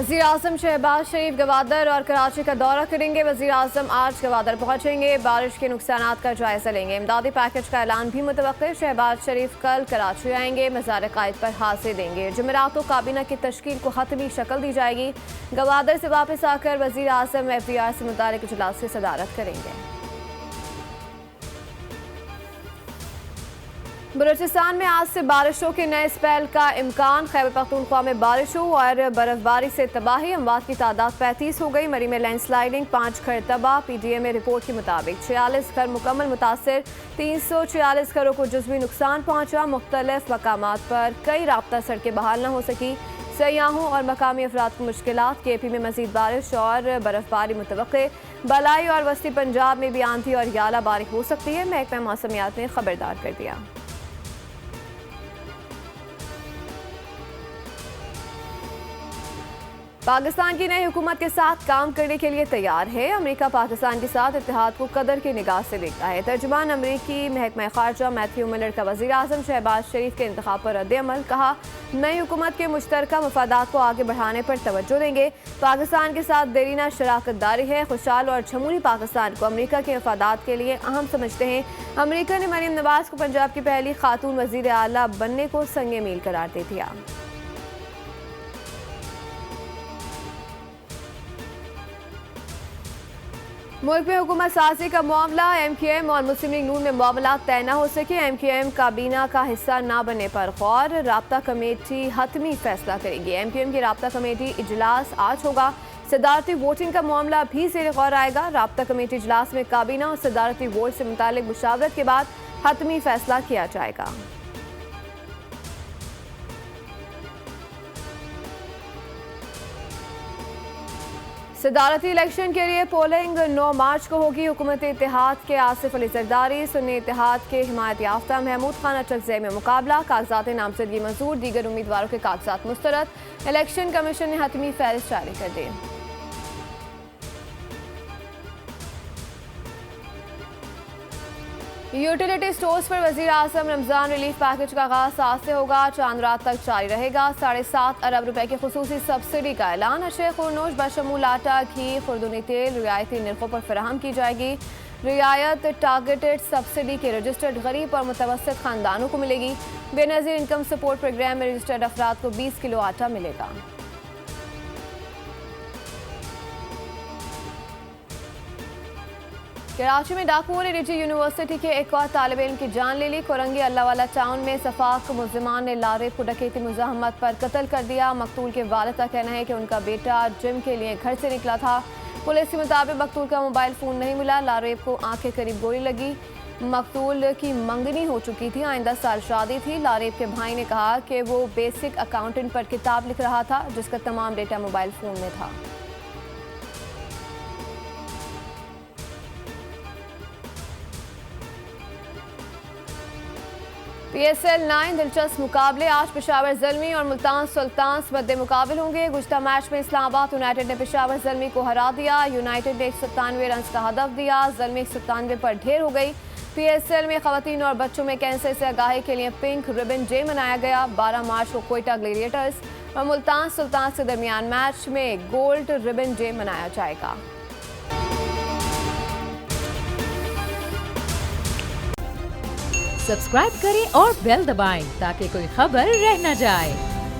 वज़ीर आज़म शहबाज शरीफ गवादर और कराची का दौरा करेंगे। वज़ीर आज़म आज गवादर पहुंचेंगे, बारिश के नुकसानात का जायजा लेंगे। इमदादी पैकेज का ऐलान भी मुतवक्किल। शहबाज शरीफ कल कराची आएंगे, मज़ार क़ायद पर हाज़िरी देंगे। जुमेरात को काबीना की तश्कील को हतमी शक्ल दी जाएगी। गवादर से वापस आकर वज़ीर आज़म FDR से मुताल्लिक़ इजलास की सदारत करेंगे। बलूचिस्तान में आज से बारिशों के नए स्पेल का इम्कान। खैबर पख्तूनख्वा में बारिशों और बर्फबारी से तबाही, अमवात की तादाद 35 हो गई। मरी में लैंडस्लाइडिंग, 5 घर तबाह। PDMA रिपोर्ट के मुताबिक 46 घर मुकम्मल मुतासर, 346 घरों को जुज़वी नुकसान पहुँचा। मुख्तलिफ मकामात पर कई राब्ता सड़कें बहाल न हो सकी। सयाहों और मकामी अफराद को मुश्किलात। KP में मज़ीद बारिश और बर्फबारी मुतवक्के। बलाई और वस्ती पंजाब में भी आंधी और याला बारी हो सकती है। महकमा मौसमियात ने खबरदार कर दिया। पाकिस्तान की नई हुकूमत के साथ काम करने के लिए तैयार है। अमेरिका पाकिस्तान के साथ इत्तेहाद को कदर की निगाह से देखता है। तर्जुमान अमेरिकी महकमा खारजा मैथ्यू मिलर का वज़ीर आज़म शहबाज शरीफ के इंतखाब पर रद्द-ए-अमल। कहा, नई हुकूमत के मुश्तरका मफादात को आगे बढ़ाने पर तवज्जो देंगे। पाकिस्तान के साथ देरीना शराकत दारी है। खुशहाल और जमहूरी पाकिस्तान को अमेरिका के मफादात के लिए अहम समझते हैं। अमेरिका ने मरीम नवाज को पंजाब की पहली खातून वज़ीर आला बनने को संगे मील करार दे दिया। मुल्क में हुकूमत साजी का मामला। MQM और मुस्लिम लीग नून में मामला तय न हो सके। MQM काबीना का हिस्सा न बनने पर गौर। राब्ता कमेटी हतमी फैसला करेगी। MQM की राब्ता कमेटी इजलास आज होगा। सदारती वोटिंग का मामला भी ज़ेर गौर आएगा। राब्ता कमेटी इजलास में काबीना और सदारती वोट से मुतालिक मुशावरत के बाद हतमी फैसला किया जाएगा। सदारती इलेक्शन के लिए पोलिंग 9 मार्च को होगी। हुकूमत इत्तेहाद के आसिफ अली जरदारी, सुन्नी इत्तेहाद के हिमायत याफ्ता महमूद खान अटकज़ई में मुकाबला। कागजात नामजदगी मंजूर, दीगर उम्मीदवारों के कागजात मुस्तरद। इलेक्शन कमीशन ने हतमी फहरिस्त जारी कर दी। यूटिलिटी स्टोर्स पर वज़ीर आज़म रमज़ान रिलीफ पैकेज का आगाज़ आज से होगा। चांद रात तक जारी रहेगा। 7.5 अरब रुपए की खुसूसी सब्सिडी का ऐलान। अशे खुरनोश बशमूल आटा, घी, खुर्दुनी तेल रियायती निर्खों पर फराहम की जाएगी। रियायत टारगेटेड सब्सिडी के रजिस्टर्ड गरीब और मुतवस्सित खानदानों को मिलेगी। बेनज़ीर इनकम सपोर्ट प्रोग्राम में रजिस्टर्ड अफराद को 20 किलो आटा मिलेगा। कराची में डाकुओं ने निजी यूनिवर्सिटी के एक और तालिब इल्म की जान ले ली। कोरंगी अल्लाहवाला टाउन में सफाक मुल्जिमान ने लारेब को डकैती मुज़ाहमत पर कत्ल कर दिया। मकतूल के वालिद का कहना है कि उनका बेटा जिम के लिए घर से निकला था। पुलिस के मुताबिक मकतूल का मोबाइल फ़ोन नहीं मिला। लारेब को आंख के करीब गोली लगी। मकतूल की मंगनी हो चुकी थी, आइंदा साल शादी थी। लारेब के भाई ने कहा कि वो बेसिक अकाउंटेंट पर किताब लिख रहा था, जिसका तमाम डेटा मोबाइल फ़ोन में था। PSL 9 दिलचस्प मुकाबले। आज पेशावर ज़ल्मी और मुल्तान सुल्तान्स मद्दे मुकाबल होंगे। गुज़श्ता मैच में इस्लामाबाद यूनाइटेड ने पेशावर ज़ल्मी को हरा दिया। यूनाइटेड ने 197 रन का हदफ दिया। ज़ल्मी 197 पर ढेर हो गई। PSL में ख़वातीन और बच्चों में कैंसर से आगाही के लिए पिंक रिबन डे मनाया गया। 12 मार्च को कोयटा ग्लेडिएटर्स और मुल्तान सुल्तान्स के दरमियान मैच में गोल्ड रिबन डे मनाया जाएगा। सब्सक्राइब करें और बेल दबाएं ताकि कोई खबर रह न जाए।